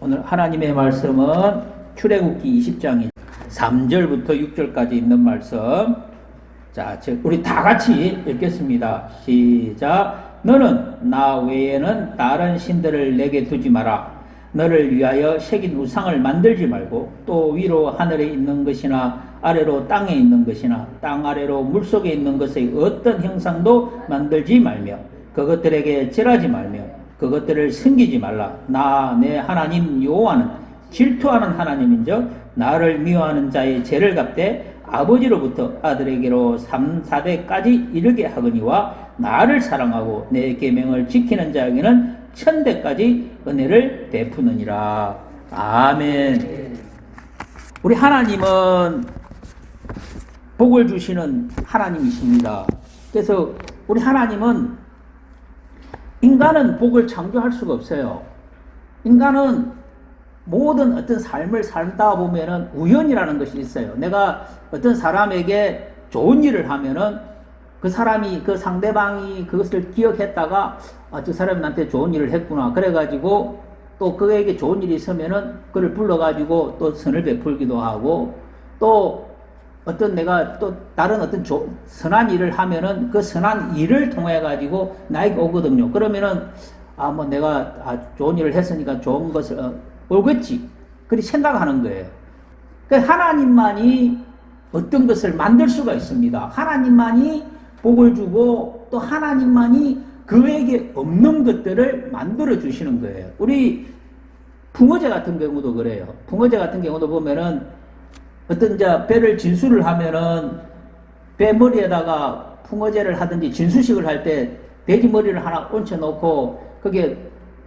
오늘 하나님의 말씀은 출애굽기 20장 3절부터 6절까지 있는 말씀. 자, 우리 다 같이 읽겠습니다. 시작. 너는 나 외에는 다른 신들을 내게 두지 마라. 너를 위하여 새긴 우상을 만들지 말고 또 위로 하늘에 있는 것이나 아래로 땅에 있는 것이나 땅 아래로 물속에 있는 것의 어떤 형상도 만들지 말며 그것들에게 절하지 말며 그것들을 섬기지 말라. 나 내 하나님 여호와는 질투하는 하나님인즉 나를 미워하는 자의 죄를 갚되 아버지로부터 아들에게로 3, 4대까지 이르게 하거니와 나를 사랑하고 내 계명을 지키는 자에게는 천대까지 은혜를 베푸느니라. 아멘. 우리 하나님은 복을 주시는 하나님이십니다. 그래서 우리 하나님은 인간은 복을 창조할 수가 없어요. 인간은 모든 어떤 삶을 살다 보면은 우연이라는 것이 있어요. 내가 어떤 사람에게 좋은 일을 하면은 그 사람이, 그 상대방이 그것을 기억했다가 저 사람이 나한테 좋은 일을 했구나. 그래가지고 또 그에게 좋은 일이 있으면은 그를 불러가지고 또 선을 베풀기도 하고 또 어떤 내가 또 다른 어떤 선한 일을 하면은 그 선한 일을 통해 가지고 나에게 오거든요. 그러면은 뭐 내가 좋은 일을 했으니까 좋은 것을 오겠지. 그렇게 생각하는 거예요. 그러니까 하나님만이 어떤 것을 만들 수가 있습니다. 하나님만이 복을 주고 또 하나님만이 그에게 없는 것들을 만들어 주시는 거예요. 우리 붕어제 같은 경우도 그래요. 붕어제 같은 경우도 보면은 어떤 배를 진수를 하면은 배 머리에다가 붕어제를 하든지 진수식을 할 때 돼지 머리를 하나 얹혀 놓고 그게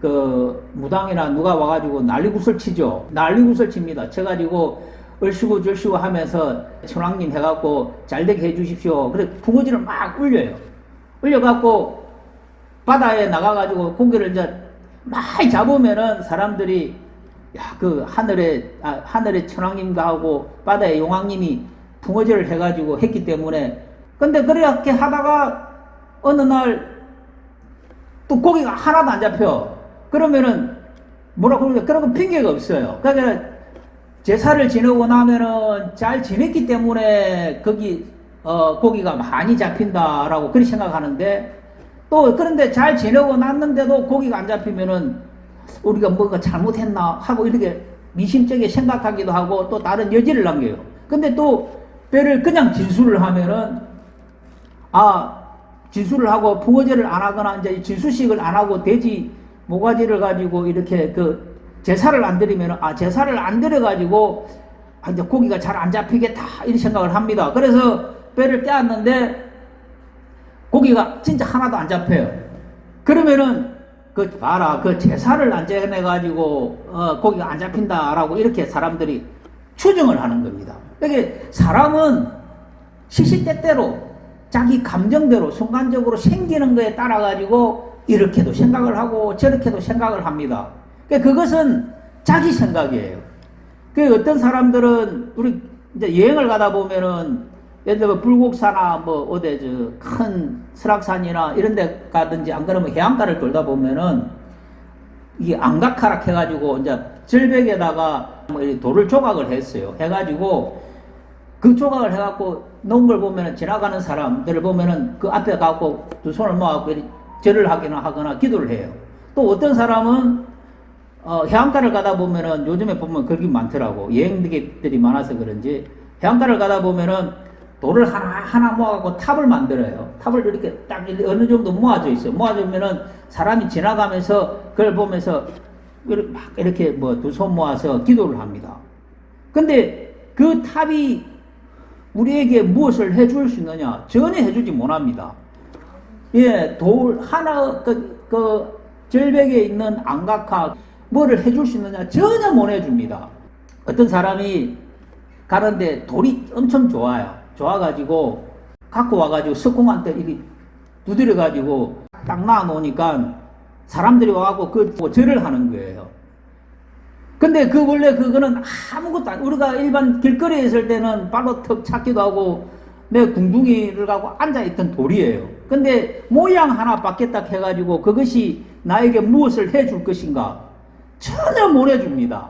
그 무당이나 누가 와가지고 난리굿을 치죠. 난리굿을 칩니다. 쳐가지고 얼씨구 절씨구 하면서 천왕님 해갖고 잘되게 해주십시오. 그래 붕어지를 막 울려요. 울려갖고 바다에 나가가지고 고기를 많이 잡으면은 사람들이 그 하늘에 천왕님과 하고 바다에 용왕님이 붕어제를 해가지고 했기 때문에 근데 그렇게 하다가 어느 날 또 고기가 하나도 안 잡혀. 그러면은 뭐라고 그러냐. 그런 핑계가 없어요. 그러니까 제사를 지내고 나면은 잘 지냈기 때문에 거기 고기가 많이 잡힌다라고 그렇게 생각하는데 또 그런데 잘 지내고 났는데도 고기가 안 잡히면은 우리가 뭐가 잘못했나 하고 이렇게 미심쩍게 생각하기도 하고 또 다른 여지를 남겨요. 근데 또 배를 그냥 진수를 하면은 진수를 하고 붕어제를 안 하거나 이제 진수식을 안 하고 돼지 모가지를 가지고 이렇게 그 제사를 안 드리면은 제사를 안 드려 가지고 이제 고기가 잘 안 잡히겠다 이런 생각을 합니다. 그래서 배를 떼었는데 고기가 진짜 하나도 안 잡혀요. 그러면은 그 제사를 안 지내가지고, 고기가 안 잡힌다라고 이렇게 사람들이 추정을 하는 겁니다. 그러니까 사람은 시시때때로 자기 감정대로 순간적으로 생기는 거에 따라가지고 이렇게도 생각을 하고 저렇게도 생각을 합니다. 그러니까 그것은 자기 생각이에요. 그 어떤 사람들은 우리 이제 여행을 가다 보면은 예를 들어 불곡사나 어디 큰 설악산이나 이런 데 가든지 안 그러면 해안가를 돌다 보면은 이게 안각하락 해가지고 이제 절벽에다가 돌을 조각을 했어요. 해가지고 그 조각을 해갖고 놓은 걸 보면은 지나가는 사람들을 보면은 그 앞에 가고 두 손을 모아갖고 절을 하거나 기도를 해요. 또 어떤 사람은 해안가를 가다 보면은 요즘에 보면 그렇게 많더라고. 여행객들이 많아서 그런지 해안가를 가다 보면은 돌을 하나 모아갖고 탑을 만들어요. 탑을 이렇게 딱 어느 정도 모아져 있어요. 모아주면은 사람이 지나가면서 그걸 보면서 막 이렇게 두 손 모아서 기도를 합니다. 근데 그 탑이 우리에게 무엇을 해줄 수 있느냐? 전혀 해주지 못합니다. 돌 하나, 절벽에 있는 안각화, 뭐를 해줄 수 있느냐? 전혀 못 해줍니다. 어떤 사람이 가는데 돌이 엄청 좋아가지고 갖고 와가지고 석공한테 이렇게 두드려가지고 딱 놔놓으니까 사람들이 와갖고 그 절을 하는 거예요. 근데 원래 그거는 아무것도 우리가 일반 길거리에 있을 때는 발로 턱 찾기도 하고 내 궁둥이를 가고 앉아있던 돌이에요. 근데 모양 하나 바뀌었다 해가지고 그것이 나에게 무엇을 해줄 것인가? 전혀 못 해줍니다.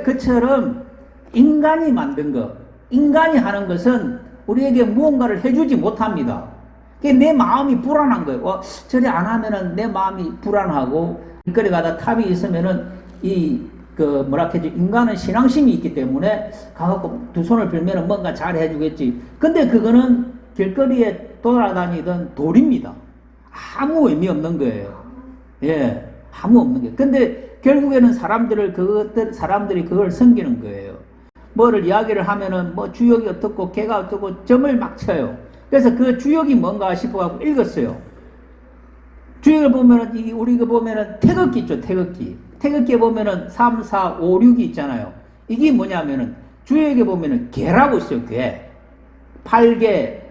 그처럼 인간이 만든 것, 인간이 하는 것은 우리에게 무언가를 해주지 못합니다. 내 마음이 불안한 거예요. 저리 안 하면은 내 마음이 불안하고, 길거리 가다 탑이 있으면은 인간은 신앙심이 있기 때문에 가갖고 두 손을 빌면은 뭔가 잘 해주겠지. 근데 그거는 길거리에 돌아다니던 돌입니다. 아무 의미 없는 거예요. 예, 아무 없는 거예요. 근데 결국에는 사람들이 그걸 섬기는 거예요. 뭐를 이야기를 하면은 주역이 어떻고 개가 어떻고 점을 막 쳐요. 그래서 그 주역이 뭔가 싶어갖고 읽었어요. 주역을 보면은, 우리가 보면은 태극기 있죠, 태극기. 태극기에 보면은 3, 4, 5, 6이 있잖아요. 이게 뭐냐면은, 주역에 보면은 개라고 있어요, 개. 8개,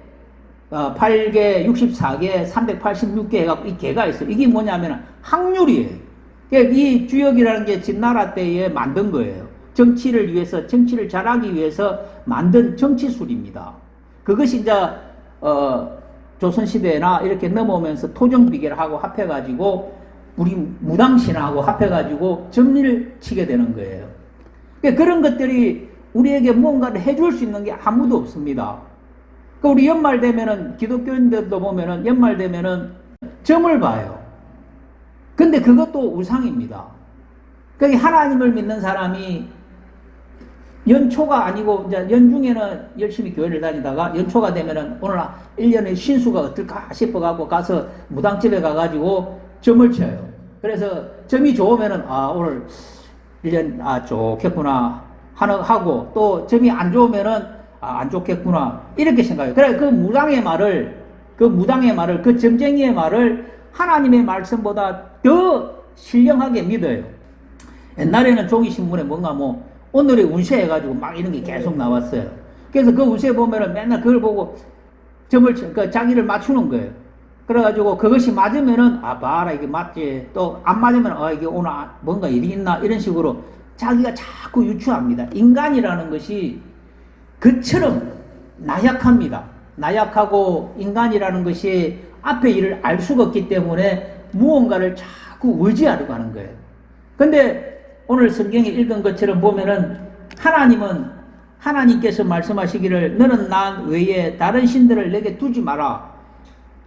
64개, 386개 해갖고 이 개가 있어요. 이게 뭐냐면은 확률이에요. 이 주역이라는 게 진나라 때에 만든 거예요. 정치를 잘하기 위해서 만든 정치술입니다. 그것이 이제, 조선시대나 이렇게 넘어오면서 토정비계를 하고 합해가지고, 우리 무당신하고 합해가지고 정리를 치게 되는 거예요. 그런 것들이 우리에게 무언가를 해줄 수 있는 게 아무도 없습니다. 우리 연말 되면은, 기독교인들도 보면은, 연말 되면은 점을 봐요. 근데 그것도 우상입니다. 하나님을 믿는 사람이 연초가 아니고, 이제 연중에는 열심히 교회를 다니다가 연초가 되면은 오늘 1년의 신수가 어떨까 싶어가지고 가서 무당집에 가가지고 점을 쳐요. 그래서 점이 좋으면은, 오늘 1년, 좋겠구나 하고, 또 점이 안 좋으면은, 안 좋겠구나 이렇게 생각해요. 그래, 그 점쟁이의 말을 하나님의 말씀보다 더 신령하게 믿어요. 옛날에는 종이신문에 뭔가 오늘의 운세 해가지고 막 이런 게 계속 나왔어요. 그래서 그 운세 보면은 맨날 그걸 보고 자기를 맞추는 거예요. 그래가지고 그것이 맞으면은, 봐라, 이게 맞지. 또 안 맞으면, 이게 오늘 뭔가 일이 있나, 이런 식으로 자기가 자꾸 유추합니다. 인간이라는 것이 그처럼 나약합니다. 나약하고 인간이라는 것이 앞에 일을 알 수가 없기 때문에 무언가를 자꾸 의지하려고 하는 거예요. 근데 오늘 성경에 읽은 것처럼 보면은 하나님께서 말씀하시기를 너는 나 외에 다른 신들을 내게 두지 마라.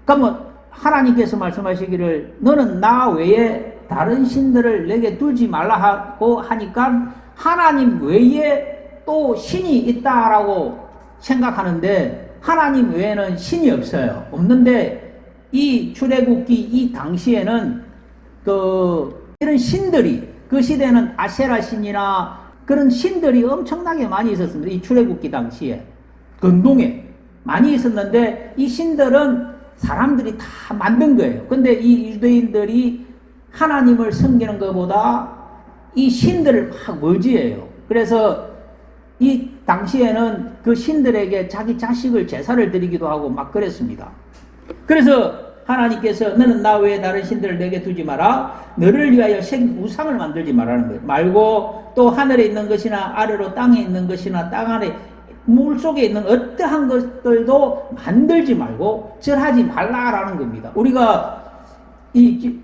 그러면 하나님께서 말씀하시기를 너는 나 외에 다른 신들을 내게 두지 말라고 하니까 하나님 외에 또 신이 있다라고 생각하는데 하나님 외에는 신이 없어요. 없는데 이 출애굽기 이 당시에는 이런 신들이 그 시대는 아세라 신이나 그런 신들이 엄청나게 많이 있었습니다. 이 출애굽기 당시에 근동에 많이 있었는데 이 신들은 사람들이 다 만든 거예요. 근데 이 유대인들이 하나님을 섬기는 것보다 이 신들을 막 의지해요. 그래서 이 당시에는 그 신들에게 자기 자식을 제사를 드리기도 하고 막 그랬습니다. 그래서 하나님께서 너는 나 외에 다른 신들을 내게 두지 마라. 너를 위하여 우상을 만들지 말라는 거예요. 말고 또 하늘에 있는 것이나 아래로 땅에 있는 것이나 땅 안에 물 속에 있는 어떠한 것들도 만들지 말고 절하지 말라라는 겁니다. 우리가 우리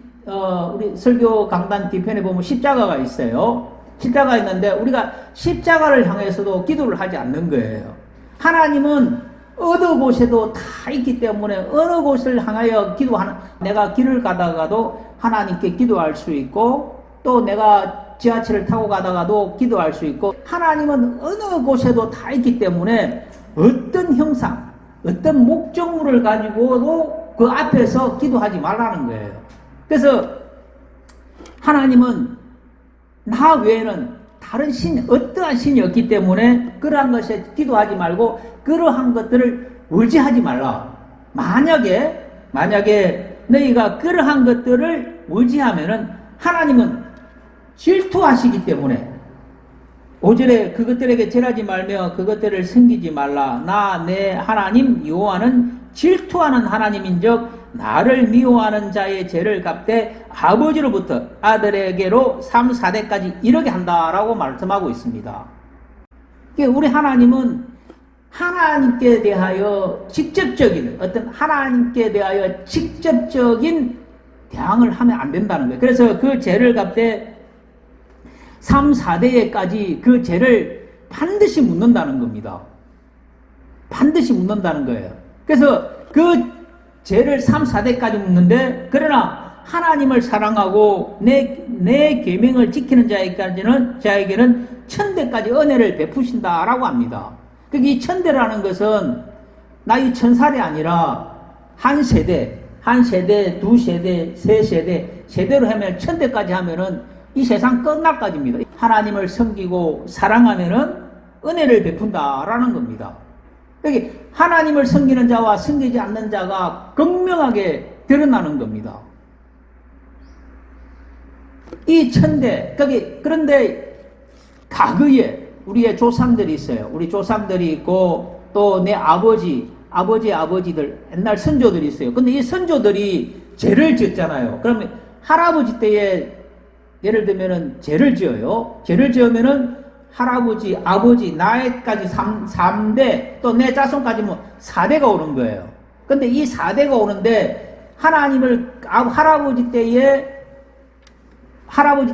설교 강단 뒤편에 보면 십자가가 있어요. 십자가 있는데 우리가 십자가를 향해서도 기도를 하지 않는 거예요. 하나님은 어느 곳에도 다 있기 때문에 어느 곳을 향하여 기도하는, 내가 길을 가다가도 하나님께 기도할 수 있고 또 내가 지하철을 타고 가다가도 기도할 수 있고 하나님은 어느 곳에도 다 있기 때문에 어떤 형상, 어떤 목적물을 가지고도 그 앞에서 기도하지 말라는 거예요. 그래서 하나님은 나 외에는 다른 신, 어떠한 신이 없기 때문에 그러한 것에 기도하지 말고 그러한 것들을 의지하지 말라. 만약에 너희가 그러한 것들을 의지하면은 하나님은 질투하시기 때문에 5절에 그것들에게 절하지 말며 그것들을 섬기지 말라. 나 내 하나님 여호와는 질투하는 하나님인즉 나를 미워하는 자의 죄를 갚되 아버지로부터 아들에게로 3, 4대까지 이르게 한다라고 말씀하고 있습니다. 우리 하나님은 하나님께 대하여 직접적인 대항을 하면 안 된다는 거예요. 그래서 그 죄를 갚되 3, 4대에까지 그 죄를 반드시 묻는다는 겁니다. 반드시 묻는다는 거예요. 그래서 그 죄를 3, 4대까지 묻는데, 그러나 하나님을 사랑하고 내 계명을 지키는 자에게는 천대까지 은혜를 베푸신다라고 합니다. 그러니까 이 천대라는 것은 나이 1000살이 아니라 한 세대, 두 세대, 세 세대, 세대로 하면 천대까지 하면은 이 세상 끝날까지입니다. 하나님을 섬기고 사랑하면은 은혜를 베푼다라는 겁니다. 여기 하나님을 섬기는 자와 섬기지 않는 자가 극명하게 드러나는 겁니다. 이 천대, 그런데 과거에 우리의 조상들이 있어요. 우리 조상들이 있고 또 내 아버지들, 옛날 선조들이 있어요. 근데 이 선조들이 죄를 지었잖아요. 그러면 할아버지 때에 예를 들면은 죄를 지어요. 죄를 지으면은 할아버지, 아버지, 나에까지 3대, 또 내 자손까지 4대가 오는 거예요. 근데 이 4대가 오는데 할아버지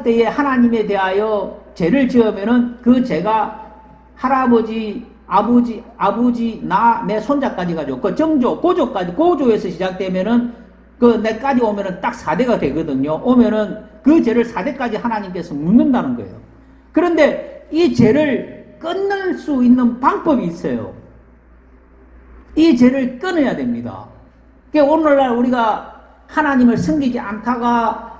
때에 하나님에 대하여 죄를 지으면은 그 죄가 할아버지, 아버지, 내 손자까지 가지고, 그 고조에서 시작되면은 그 내까지 오면은 딱 4대가 되거든요. 오면은 그 죄를 4대까지 하나님께서 묻는다는 거예요. 그런데 이 죄를 끊을 수 있는 방법이 있어요. 이 죄를 끊어야 됩니다. 그러니까 오늘날 우리가 하나님을 섬기지 않다가,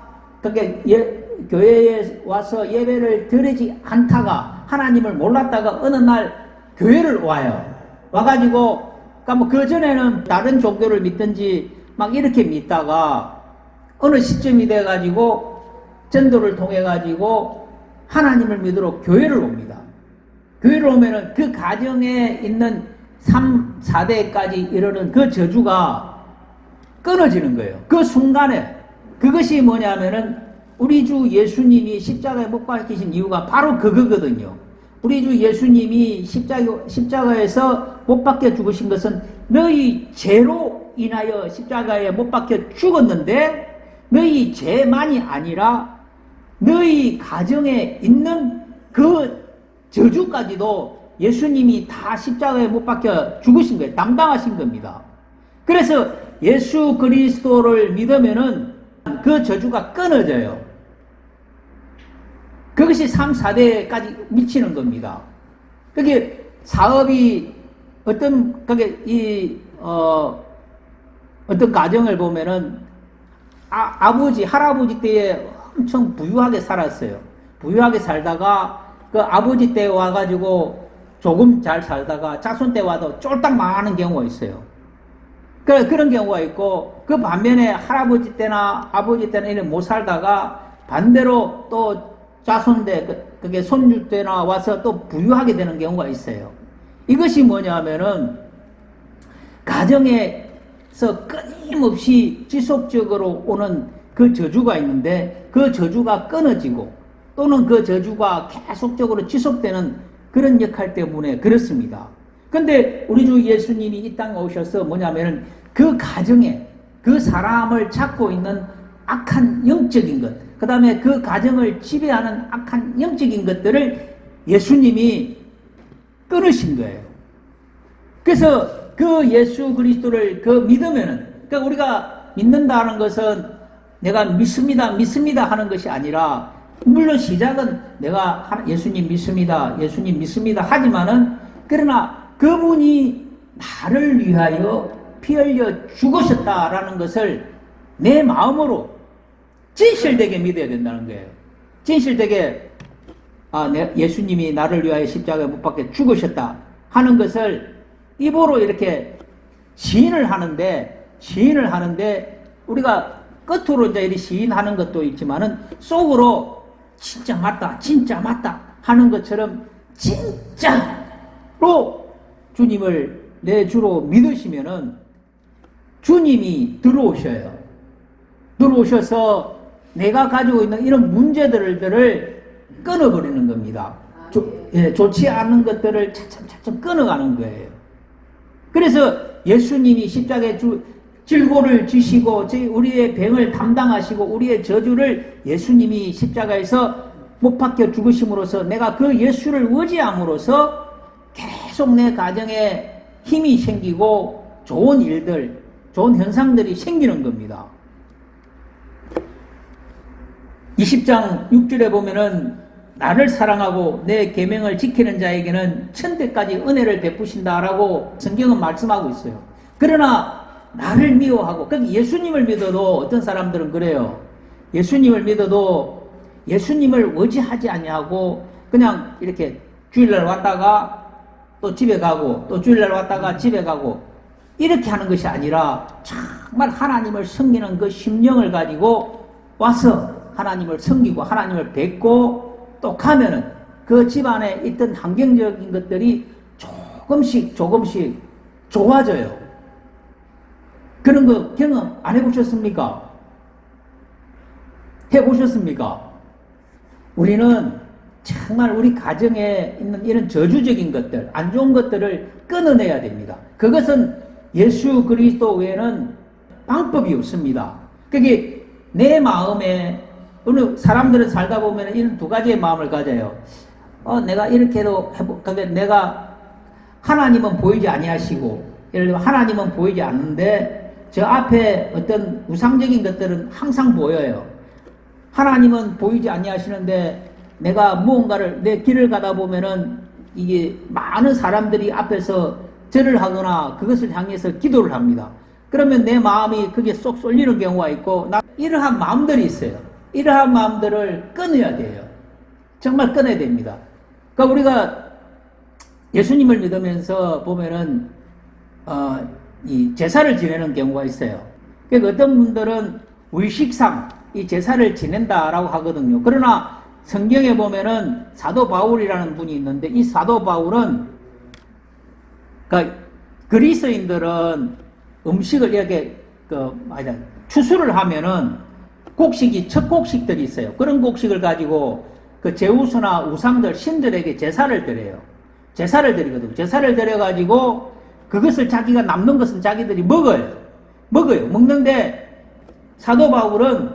교회에 와서 예배를 드리지 않다가, 하나님을 몰랐다가 어느 날 교회를 와요. 와가지고, 그전에는 다른 종교를 믿든지 막 이렇게 믿다가 어느 시점이 돼가지고 전도를 통해가지고 하나님을 믿으러 교회를 옵니다. 교회를 오면은 그 가정에 있는 3, 4대까지 이르는 그 저주가 끊어지는 거예요. 그 순간에 그것이 뭐냐면은 우리 주 예수님이 십자가에 못 박히신 이유가 바로 그거거든요. 우리 주 예수님이 십자가에서 못 박혀 죽으신 것은 너희 죄로 인하여 십자가에 못 박혀 죽었는데 너희 죄만이 아니라 너희 가정에 있는 그 저주까지도 예수님이 다 십자가에 못 박혀 죽으신 거예요. 담당하신 겁니다. 그래서 예수 그리스도를 믿으면은 그 저주가 끊어져요. 그것이 3, 4대까지 미치는 겁니다. 그게 사업이 어떤 가정을 보면은 아버지, 할아버지 때에 엄청 부유하게 살았어요. 부유하게 살다가 그 아버지 때 와가지고 조금 잘 살다가 자손 때 와도 쫄딱 망하는 경우가 있어요. 그런 경우가 있고, 그 반면에 할아버지 때나 아버지 때는 이렇게 못 살다가 반대로 또 자손 때, 그게 손주 때나 와서 또 부유하게 되는 경우가 있어요. 이것이 뭐냐면은 가정에서 끊임없이 지속적으로 오는 그 저주가 있는데 그 저주가 끊어지고 또는 그 저주가 계속적으로 지속되는 그런 역할 때문에 그렇습니다. 근데 우리 주 예수님이 이 땅에 오셔서 뭐냐면은 그 가정에 그 사람을 잡고 있는 악한 영적인 것, 그 다음에 그 가정을 지배하는 악한 영적인 것들을 예수님이 끊으신 거예요. 그래서 그 예수 그리스도를 믿으면은, 그러니까 우리가 믿는다는 것은 내가 믿습니다 하는 것이 아니라, 물론 시작은 내가 예수님 믿습니다 하지만은, 그러나 그분이 나를 위하여 피 흘려 죽으셨다라는 것을 내 마음으로 진실되게 믿어야 된다는 거예요. 진실되게 예수님이 나를 위하여 십자가에 못 박혀 죽으셨다 하는 것을 입으로 이렇게 시인을 하는데 우리가 끝으로 이제 이렇게 시인하는 것도 있지만은 속으로 진짜 맞다 하는 것처럼 진짜로 주님을 내 주로 믿으시면은 주님이 들어오셔서 내가 가지고 있는 이런 문제들을 끊어버리는 겁니다. 좋지 않은 것들을 차츰 끊어가는 거예요. 그래서 예수님이 십자가에 질고를 지시고 우리의 병을 담당하시고 우리의 저주를 예수님이 십자가에서 못 박혀 죽으심으로써 내가 그 예수를 의지함으로써 계속 내 가정에 힘이 생기고 좋은 일들, 좋은 현상들이 생기는 겁니다. 20장 6절에 보면은 나를 사랑하고 내 계명을 지키는 자에게는 천대까지 은혜를 베푸신다라고 성경은 말씀하고 있어요. 그러나 나를 미워하고, 그러니까 예수님을 믿어도 어떤 사람들은 그래요. 예수님을 믿어도 예수님을 의지하지 아니하고 그냥 이렇게 주일날 왔다가 또 집에 가고 또 주일날 왔다가 집에 가고 이렇게 하는 것이 아니라 정말 하나님을 섬기는 그 심령을 가지고 와서 하나님을 섬기고 하나님을 뵙고 또 가면은 그 집안에 있던 환경적인 것들이 조금씩 좋아져요. 그런 거 경험 안 해보셨습니까? 해보셨습니까? 우리는 정말 우리 가정에 있는 이런 저주적인 것들, 안 좋은 것들을 끊어내야 됩니다. 그것은 예수 그리스도 외에는 방법이 없습니다. 그게 내 마음에, 어느 사람들은 살다 보면 이런 두 가지의 마음을 가져요. 내가 이렇게도 그러니까 내가 하나님은 보이지 아니하시고, 예를 들면 하나님은 보이지 않는데 저 앞에 어떤 우상적인 것들은 항상 보여요. 하나님은 보이지 아니하시는데 내가 무언가를 내 길을 가다 보면은 이게 많은 사람들이 앞에서 절을 하거나 그것을 향해서 기도를 합니다. 그러면 내 마음이 그게 쏙 쏠리는 경우가 있고, 이러한 마음들이 있어요. 이러한 마음들을 끊어야 돼요. 정말 끊어야 됩니다. 그러니까 우리가 예수님을 믿으면서 보면은 이 제사를 지내는 경우가 있어요. 그러니까 어떤 분들은 의식상 이 제사를 지낸다라고 하거든요. 그러나 성경에 보면은 사도 바울이라는 분이 있는데, 이 사도 바울은 그러니까 그리스도인들은 음식을 이렇게 추수를 하면은 곡식이 첫 곡식들이 있어요. 그런 곡식을 가지고 그 제우스나 우상들 신들에게 제사를 드려요. 제사를 드리거든요. 제사를 드려가지고 그것을 자기가 남는 것은 자기들이 먹어요. 먹는데 사도 바울은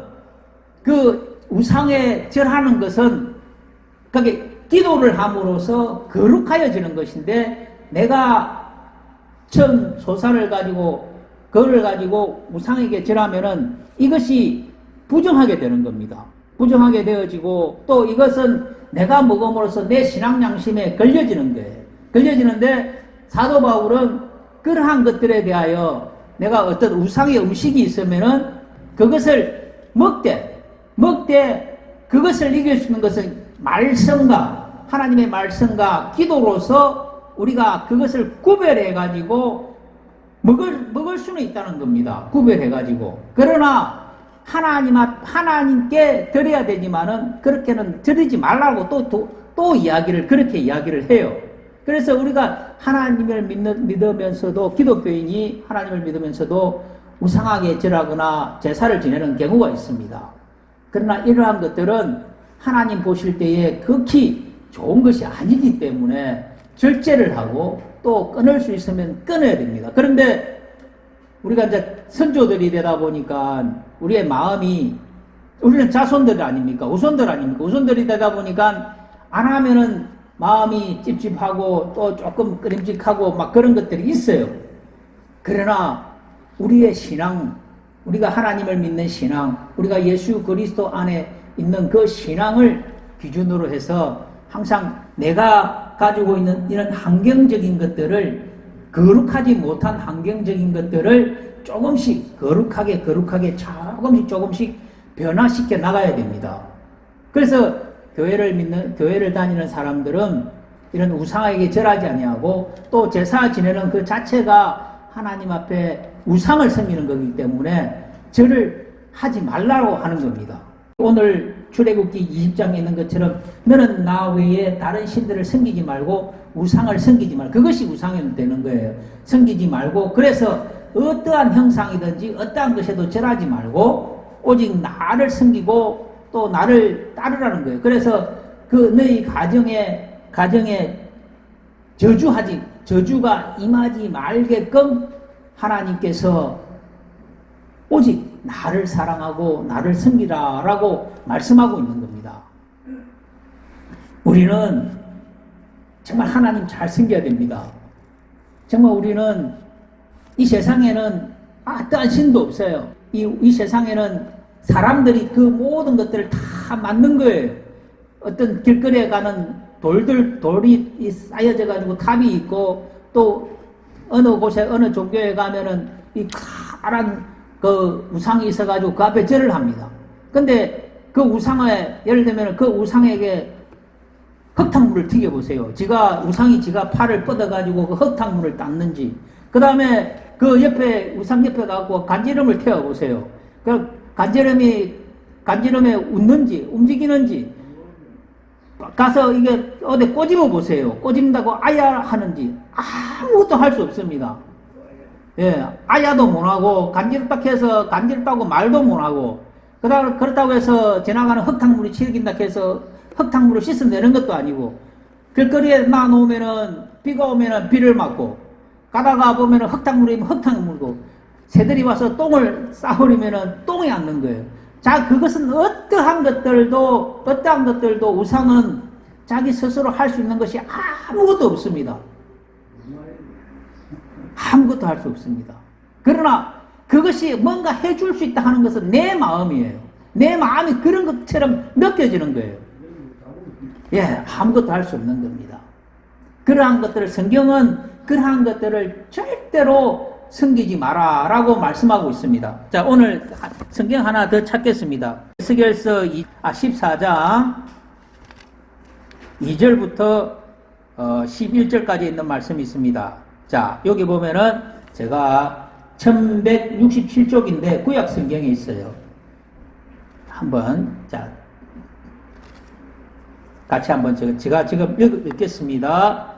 그 우상에 절하는 것은 그게 기도를 함으로써 거룩하여지는 것인데, 내가 천 소사를 가지고 그거를 가지고 우상에게 절하면은 이것이 부정하게 되는 겁니다. 부정하게 되어지고 또 이것은 내가 먹음으로써 내 신앙 양심에 걸려지는 거예요. 걸려지는데 사도 바울은 그러한 것들에 대하여 내가 어떤 우상의 음식이 있으면은 그것을 먹되 그것을 이길 수 있는 것은 말씀과 하나님의 말씀과 기도로서 우리가 그것을 구별해 가지고 먹을 수는 있다는 겁니다. 구별해 가지고. 그러나 하나님께 드려야 되지만은 그렇게는 드리지 말라고 또 그렇게 이야기를 해요. 그래서 우리가 하나님을 믿으면서도, 기독교인이 하나님을 믿으면서도 우상하게 절하거나 제사를 지내는 경우가 있습니다. 그러나 이러한 것들은 하나님 보실 때에 극히 좋은 것이 아니기 때문에 절제를 하고 또 끊을 수 있으면 끊어야 됩니다. 그런데 우리가 이제 선조들이 되다 보니까 우리의 마음이, 우리는 자손들 아닙니까? 우손들 아닙니까? 우손들이 되다 보니까 안 하면은 마음이 찝찝하고 또 조금 끄림직하고 막 그런 것들이 있어요. 그러나 우리의 신앙, 우리가 하나님을 믿는 신앙, 우리가 예수 그리스도 안에 있는 그 신앙을 기준으로 해서 항상 내가 가지고 있는 이런 환경적인 것들을, 거룩하지 못한 환경적인 것들을 조금씩 거룩하게 조금씩 변화시켜 나가야 됩니다. 그래서 교회를 다니는 사람들은 이런 우상에게 절하지 아니하고 또 제사 지내는 그 자체가 하나님 앞에 우상을 섬기는 거기 때문에 절을 하지 말라고 하는 겁니다. 오늘 출애굽기 20장에 있는 것처럼 너는 나 외에 다른 신들을 섬기지 말고 우상을 섬기지 말고, 그것이 우상이 되는 거예요. 섬기지 말고, 그래서 어떠한 형상이든지 어떠한 것에도 절하지 말고 오직 나를 섬기고 또 나를 따르라는 거예요. 그래서 그 너희 가정에 저주가 임하지 말게끔 하나님께서 오직 나를 사랑하고 나를 섬기라라고 말씀하고 있는 겁니다. 우리는 정말 하나님 잘 섬겨야 됩니다. 정말 우리는 이 세상에는 어떠한 신도 없어요. 이 세상에는 사람들이 그 모든 것들을 다 만든 거예요. 어떤 길거리에 가는 돌이 쌓여져 가지고 탑이 있고, 또 어느 곳에 어느 종교에 가면은 이 커다란 그 우상이 있어 가지고 그 앞에 절을 합니다. 근데 그 우상에, 예를 들면 그 우상에게 흙탕물을 튀겨보세요. 우상이 지가 팔을 뻗어가지고 그 흙탕물을 닦는지, 그 다음에 그 옆에, 우상 옆에 가고 간지럼을 태워보세요. 그 간지럼에 웃는지, 움직이는지, 가서 이게 어디 꼬집어 보세요. 꼬집는다고 아야 하는지, 아무것도 할 수 없습니다. 예, 아야도 못하고, 간지럽다 해서 간지럽다고 말도 못하고, 그렇다고 해서 지나가는 흙탕물이 튀긴다 해서 흙탕물을 씻어내는 것도 아니고, 길거리에 놔놓으면은, 비가 오면은 비를 맞고, 가다가 보면은 흙탕물이면 흙탕물이고, 새들이 와서 똥을 싸버리면은 똥이 앉는 거예요. 자, 그것은 어떠한 것들도 우상은 자기 스스로 할 수 있는 것이 아무것도 없습니다. 아무것도 할 수 없습니다. 그러나 그것이 뭔가 해줄 수 있다 하는 것은 내 마음이에요. 내 마음이 그런 것처럼 느껴지는 거예요. 예, 아무것도 할 수 없는 겁니다. 그러한 것들을, 성경은 그러한 것들을 절대로 섬기지 마라 라고 말씀하고 있습니다. 자, 오늘 성경 하나 더 찾겠습니다. 에스겔서 14장 2절부터 11절까지 있는 말씀이 있습니다. 자, 여기 보면은 제가 1167쪽인데 구약 성경에 있어요. 한번, 자, 같이 한번 제가 지금 읽겠습니다.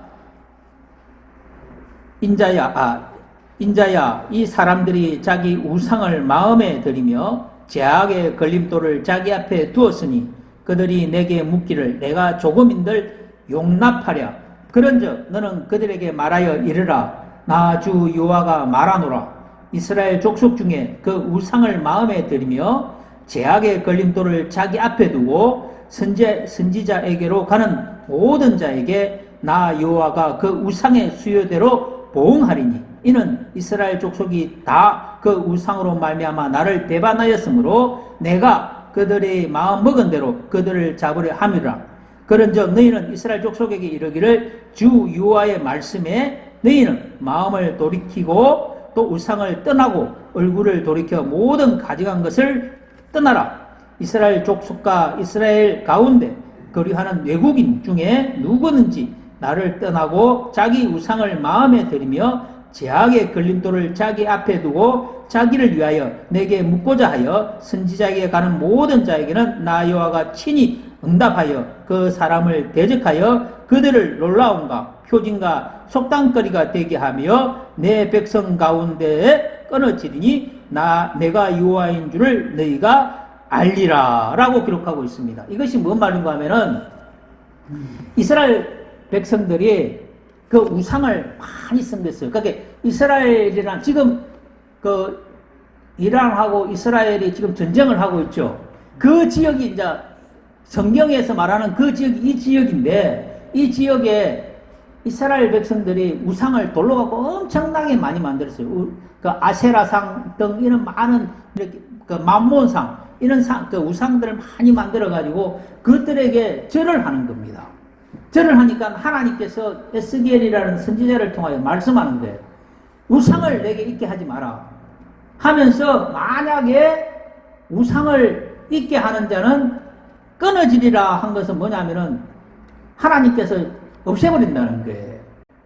인자야, 이 사람들이 자기 우상을 마음에 들이며 죄악의 걸림돌을 자기 앞에 두었으니 그들이 내게 묻기를 내가 조금인들 용납하랴. 그런즉 너는 그들에게 말하여 이르라. 나 주 여호와가 말하노라. 이스라엘 족속 중에 그 우상을 마음에 들이며 죄악의 걸림돌을 자기 앞에 두고 선지자에게로 가는 모든 자에게 나 여호와가 그 우상의 수요대로 보응하리니 이는 이스라엘 족속이 다 그 우상으로 말미암아 나를 배반하였으므로 내가 그들의 마음 먹은 대로 그들을 잡으려 함이라. 그런즉 너희는 이스라엘 족속에게 이르기를 주 여호와의 말씀에 너희는 마음을 돌이키고 또 우상을 떠나고 얼굴을 돌이켜 모든 가져간 것을 떠나라. 이스라엘 족속과 이스라엘 가운데 거류하는 외국인 중에 누구든지 나를 떠나고 자기 우상을 마음에 들이며 죄악의 걸림돌을 자기 앞에 두고 자기를 위하여 내게 묻고자 하여 선지자에게 가는 모든 자에게는 나 여호와가 친히 응답하여 그 사람을 대적하여 그들을 놀라움과 표징과 속담거리가 되게 하며 내 백성 가운데에 끊어지리니 내가 여호와인 줄을 너희가 알리라 라고 기록하고 있습니다. 이것이 뭔 말인가 하면은 이스라엘 백성들이 그 우상을 많이 섬겼어요. 그러니까 이스라엘이랑 지금 그 이란하고 이스라엘이 지금 전쟁을 하고 있죠. 그 지역이 이제 성경에서 말하는 그 지역이 이 지역인데, 이 지역에 이스라엘 백성들이 우상을 돌로 갖고 엄청나게 많이 만들었어요. 그 아세라상 등 이런 많은 이렇게 그 만몬상 이런 그 우상들을 많이 만들어 가지고 그들에게 절을 하는 겁니다. 절을 하니까 하나님께서 에스겔이라는 선지자를 통하여 말씀하는 거예요. 우상을 내게 있게 하지 마라 하면서 만약에 우상을 있게 하는 자는 끊어지리라 한 것은 뭐냐면은 하나님께서 없애버린다는 거예요.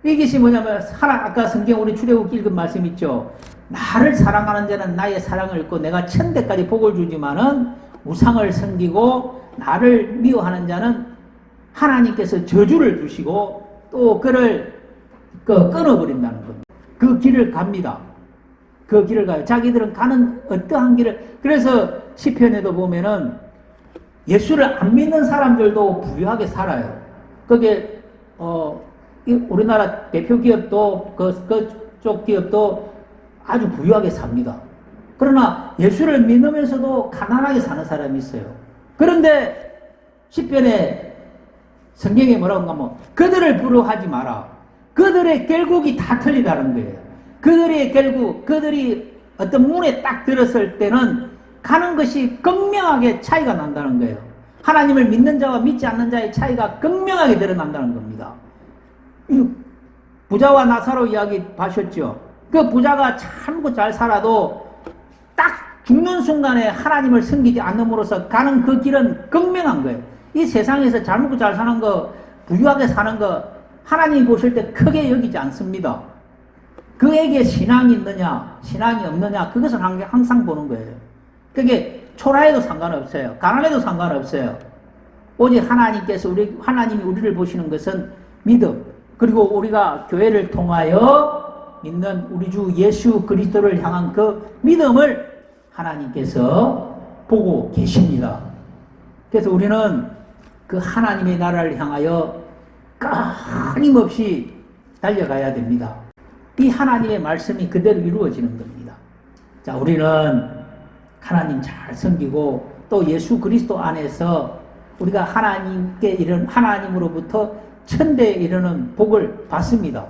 이것이 뭐냐면 아까 성경 우리 출애굽기 읽은 말씀 있죠. 나를 사랑하는 자는 나의 사랑을 읽고 내가 천대까지 복을 주지만은 우상을 섬기고 나를 미워하는 자는 하나님께서 저주를 주시고 또 그를 끊어버린다는 겁니다. 그 길을 갑니다. 그 길을 가요. 자기들은 가는 어떠한 길을. 그래서 시편에도 보면은 예수를 안 믿는 사람들도 부유하게 살아요. 그게 우리나라 대표 기업도 그쪽 기업도 아주 부유하게 삽니다. 그러나 예수를 믿으면서도 가난하게 사는 사람이 있어요. 그런데 시편에 성경에 뭐라고 하면 그들을 부러워하지 마라. 그들의 결국이 다 틀리다는 거예요. 그들의 결국, 그들이 어떤 문에 딱 들었을 때는 가는 것이 극명하게 차이가 난다는 거예요. 하나님을 믿는 자와 믿지 않는 자의 차이가 극명하게 드러난다는 겁니다. 부자와 나사로 이야기 보셨죠? 그 부자가 참 잘 살아도 딱 죽는 순간에 하나님을 섬기지 않음으로써 가는 그 길은 극명한 거예요. 이 세상에서 잘 먹고 잘 사는 거, 부유하게 사는 거 하나님이 보실 때 크게 여기지 않습니다. 그에게 신앙이 있느냐 신앙이 없느냐 그것을 항상 보는 거예요. 그게 초라해도 상관없어요. 가난해도 상관없어요. 오직 하나님이 우리를 보시는 것은 믿음, 그리고 우리가 교회를 통하여 믿는 우리 주 예수 그리스도를 향한 그 믿음을 하나님께서 보고 계십니다. 그래서 우리는 그 하나님의 나라를 향하여 끊임없이 달려가야 됩니다. 이 하나님의 말씀이 그대로 이루어지는 겁니다. 자, 우리는 하나님 잘 섬기고 또 예수 그리스도 안에서 우리가 하나님으로부터 천대에 이르는 복을 받습니다.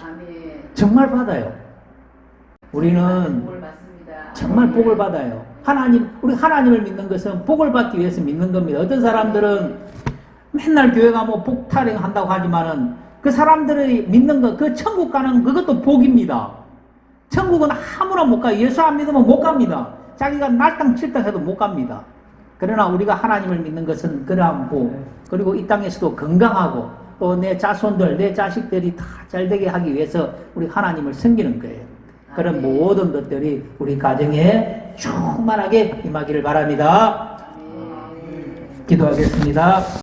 아멘. 정말 받아요. 우리는 정말 복을 받아요. 우리 하나님을 믿는 것은 복을 받기 위해서 믿는 겁니다. 어떤 사람들은 맨날 교회 가면 복 타령한다고 하지만은 그 사람들이 믿는 것, 그 천국 가는 그것도 복입니다. 천국은 아무나 못 가요. 예수 안 믿으면 못 갑니다. 자기가 날땅 칠땅 해도 못 갑니다. 그러나 우리가 하나님을 믿는 것은 그러한 복, 그리고 이 땅에서도 건강하고 또 내 자손들, 내 자식들이 다 잘되게 하기 위해서 우리 하나님을 섬기는 거예요. 그런 모든 것들이 우리 가정에 충만하게 임하기를 바랍니다. 기도하겠습니다.